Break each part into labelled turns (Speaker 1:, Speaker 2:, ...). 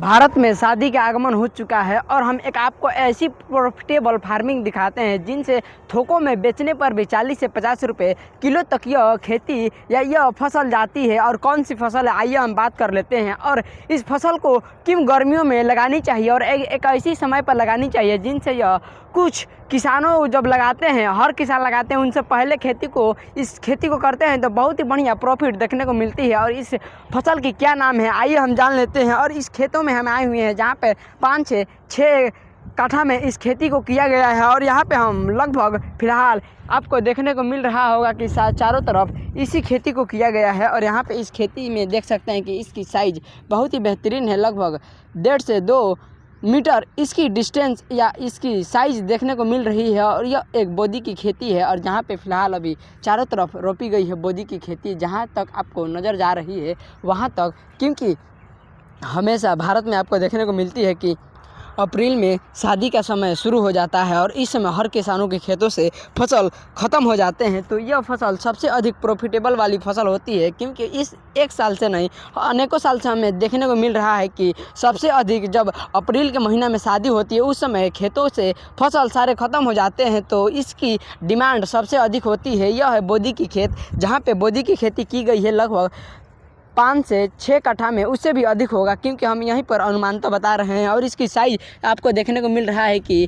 Speaker 1: भारत में शादी का आगमन हो चुका है और हम एक आपको ऐसी प्रॉफिटेबल फार्मिंग दिखाते हैं जिनसे थोकों में बेचने पर भी 40 से 50 रुपये किलो तक यह खेती या यह फसल जाती है। और कौन सी फसल है आइए हम बात कर लेते हैं। और इस फसल को किन गर्मियों में लगानी चाहिए और एक ऐसी समय पर लगानी चाहिए जिनसे यह कुछ किसानों जब लगाते हैं, हर किसान लगाते हैं, उनसे पहले इस खेती को करते हैं तो बहुत ही बढ़िया प्रॉफिट देखने को मिलती है। और इस फसल की क्या नाम है आइए हम जान लेते हैं। और इस खेतों में हम आए हुए हैं जहाँ पे 5 से 6 कट्ठा में इस खेती को किया गया है। और यहाँ पे हम लगभग फ़िलहाल आपको देखने को मिल रहा होगा कि चारों तरफ इसी खेती को किया गया है। और यहाँ पे इस खेती में देख सकते हैं कि इसकी साइज़ बहुत ही बेहतरीन है, लगभग 1.5 से 2 मीटर इसकी डिस्टेंस या इसकी साइज़ देखने को मिल रही है। और यह एक बोदी की खेती है और जहाँ पे फ़िलहाल अभी चारों तरफ रोपी गई है बोदी की खेती, जहाँ तक आपको नज़र जा रही है वहाँ तक। क्योंकि हमेशा भारत में आपको देखने को मिलती है कि अप्रैल में शादी का समय शुरू हो जाता है और इस समय हर किसानों के खेतों से फसल ख़त्म हो जाते हैं। तो यह फसल सबसे अधिक प्रॉफिटेबल वाली फसल होती है, क्योंकि इस एक साल से नहीं अनेकों साल से हमें देखने को मिल रहा है कि सबसे अधिक जब अप्रैल के महीना में शादी होती है उस समय खेतों से फसल सारे ख़त्म हो जाते हैं। तो इसकी डिमांड सबसे अधिक होती है। यह है बोदी की खेत, जहाँ पर बोदी की खेती की गई है लगभग 5 से 6 कट्ठा में, उससे भी अधिक होगा क्योंकि हम यहीं पर अनुमान तो बता रहे हैं। और इसकी साइज़ आपको देखने को मिल रहा है कि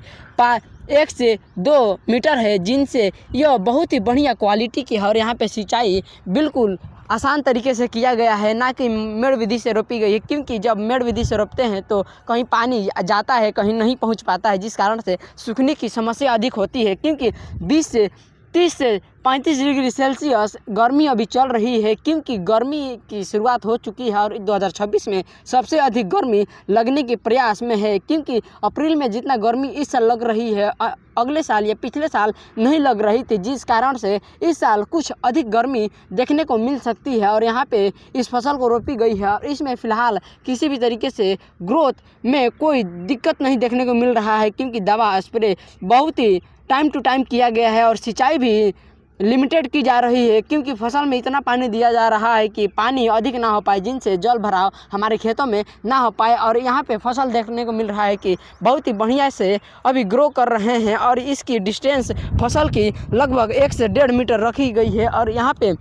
Speaker 1: 1 से 2 मीटर है, जिनसे यह बहुत ही बढ़िया क्वालिटी की है। और यहाँ पे सिंचाई बिल्कुल आसान तरीके से किया गया है, ना कि मेड़ विधि से रोपी गई है। क्योंकि जब मेड़ विधि से रोपते हैं तो कहीं पानी जाता है, कहीं नहीं पहुँच पाता है, जिस कारण से सूखने की समस्या अधिक होती है। क्योंकि 20 से 30 से 35 डिग्री सेल्सियस गर्मी अभी चल रही है, क्योंकि गर्मी की शुरुआत हो चुकी है और 2026 में सबसे अधिक गर्मी लगने के प्रयास में है। क्योंकि अप्रैल में जितना गर्मी इस साल लग रही है अगले साल या पिछले साल नहीं लग रही थी, जिस कारण से इस साल कुछ अधिक गर्मी देखने को मिल सकती है। और यहाँ पे इस फसल को रोपी गई है और इसमें फ़िलहाल किसी भी तरीके से ग्रोथ में कोई दिक्कत नहीं देखने को मिल रहा है, क्योंकि दवा स्प्रे बहुत ही टाइम टू टाइम किया गया है और सिंचाई भी लिमिटेड की जा रही है। क्योंकि फसल में इतना पानी दिया जा रहा है कि पानी अधिक ना हो पाए, जिनसे जल भराव हमारे खेतों में ना हो पाए। और यहाँ पे फसल देखने को मिल रहा है कि बहुत ही बढ़िया से अभी ग्रो कर रहे हैं। और इसकी डिस्टेंस फसल की लगभग 1 से 1.5 मीटर रखी गई है और यहाँ पे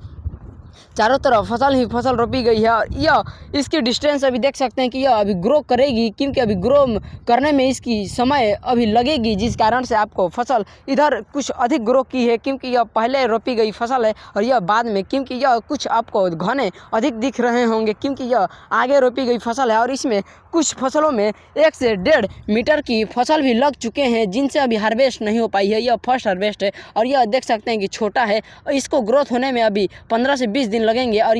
Speaker 1: चारों तरफ फसल ही फसल रोपी गई है। और यह इसकी डिस्टेंस अभी देख सकते हैं कि यह अभी ग्रो करेगी, क्योंकि अभी ग्रो करने में इसकी समय अभी लगेगी, जिस कारण से आपको फसल इधर कुछ अधिक ग्रो की है, क्योंकि यह पहले रोपी गई फसल है और यह बाद में, क्योंकि यह कुछ आपको घने अधिक दिख रहे होंगे क्योंकि यह आगे रोपी गई फसल है। और इसमें कुछ फसलों में 1 से 1.5 मीटर की फसल भी लग चुके हैं, जिनसे अभी हार्वेस्ट नहीं हो पाई है। यह फर्स्ट हार्वेस्ट है और यह देख सकते हैं कि छोटा है और इसको ग्रोथ होने में अभी 15 से 20 दिन लगेंगे। और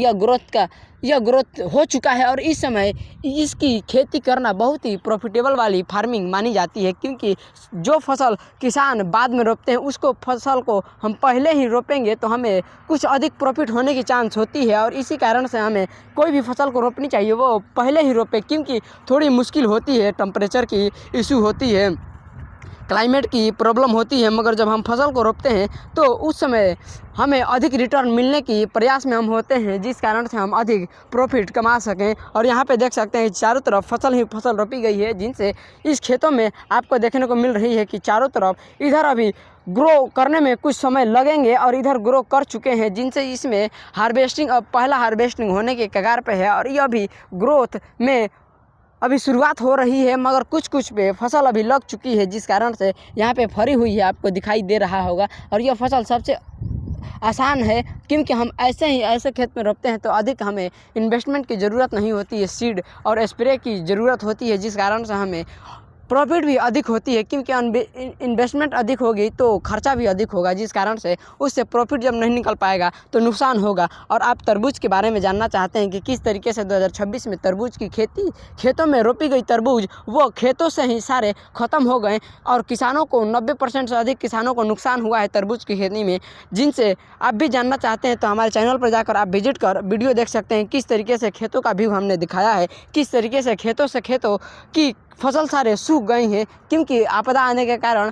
Speaker 1: यह ग्रोथ हो चुका है और इस समय इसकी खेती करना बहुत ही प्रॉफिटेबल वाली फार्मिंग मानी जाती है। क्योंकि जो फसल किसान बाद में रोपते हैं उसको फसल को हम पहले ही रोपेंगे तो हमें कुछ अधिक प्रॉफिट होने की चांस होती है। और इसी कारण से हमें कोई भी फसल को रोपनी चाहिए वो पहले ही रोपे, क्योंकि थोड़ी मुश्किल होती है, टेम्परेचर की इशू होती है, क्लाइमेट की प्रॉब्लम होती है, मगर जब हम फसल को रोपते हैं तो उस समय हमें अधिक रिटर्न मिलने की प्रयास में हम होते हैं, जिस कारण से हम अधिक प्रॉफिट कमा सकें। और यहाँ पे देख सकते हैं चारों तरफ फसल ही फसल रोपी गई है, जिनसे इस खेतों में आपको देखने को मिल रही है कि चारों तरफ इधर अभी ग्रो करने में कुछ समय लगेंगे और इधर ग्रो कर चुके हैं, जिनसे इसमें हार्वेस्टिंग अब पहला हार्वेस्टिंग होने के कगार पे है। और यह भी ग्रोथ में अभी शुरुआत हो रही है, मगर कुछ पे फसल अभी लग चुकी है, जिस कारण से यहाँ पे फरी हुई है, आपको दिखाई दे रहा होगा। और यह फसल सबसे आसान है, क्योंकि हम ऐसे खेत में रोपते हैं तो अधिक हमें इन्वेस्टमेंट की ज़रूरत नहीं होती है, सीड और स्प्रे की ज़रूरत होती है, जिस कारण से हमें प्रॉफिट भी अधिक होती है। क्योंकि इन्वेस्टमेंट अधिक होगी तो खर्चा भी अधिक होगा, जिस कारण से उससे प्रॉफिट जब नहीं निकल पाएगा तो नुकसान होगा। और आप तरबूज के बारे में जानना चाहते हैं कि किस तरीके से 2026 में तरबूज की खेती खेतों में रोपी गई तरबूज वो खेतों से ही सारे ख़त्म हो गए और किसानों को 90% से अधिक किसानों को नुकसान हुआ है तरबूज की खेती में। जिनसे आप भी जानना चाहते हैं तो हमारे चैनल पर जाकर आप विजिट कर वीडियो देख सकते हैं, किस तरीके से खेतों का व्यू हमने दिखाया है, किस तरीके से खेतों की फसल सारे सूख गई हैं, क्योंकि आपदा आने के कारण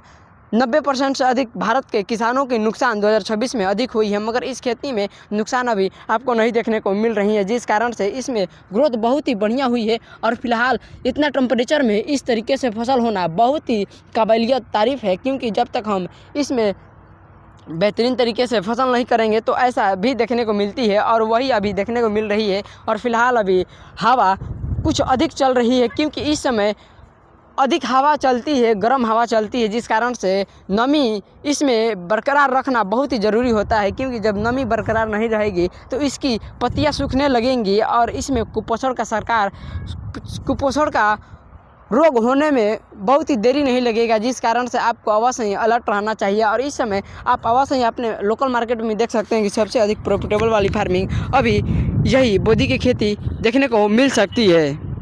Speaker 1: 90% से अधिक भारत के किसानों की नुकसान 2026 में अधिक हुई है, मगर इस खेती में नुकसान अभी आपको नहीं देखने को मिल रही है, जिस कारण से इसमें ग्रोथ बहुत ही बढ़िया हुई है। और फिलहाल इतना टेम्परेचर में इस तरीके से फसल होना बहुत ही काबिलियत तारीफ़ है, क्योंकि जब तक हम इसमें बेहतरीन तरीके से फसल नहीं करेंगे तो ऐसा भी देखने को मिलती है, और वही अभी देखने को मिल रही है। और फिलहाल अभी हवा कुछ अधिक चल रही है, क्योंकि इस समय अधिक हवा चलती है, गर्म हवा चलती है, जिस कारण से नमी इसमें बरकरार रखना बहुत ही ज़रूरी होता है, क्योंकि जब नमी बरकरार नहीं रहेगी तो इसकी पत्तियां सूखने लगेंगी और इसमें कुपोषण का रोग होने में बहुत ही देरी नहीं लगेगा, जिस कारण से आपको अवश्य ही अलर्ट रहना चाहिए। और इस समय आप अवश्य ही अपने लोकल मार्केट में देख सकते हैं कि सबसे अधिक प्रॉफिटेबल वाली फार्मिंग अभी यही बोदी की खेती देखने को मिल सकती है।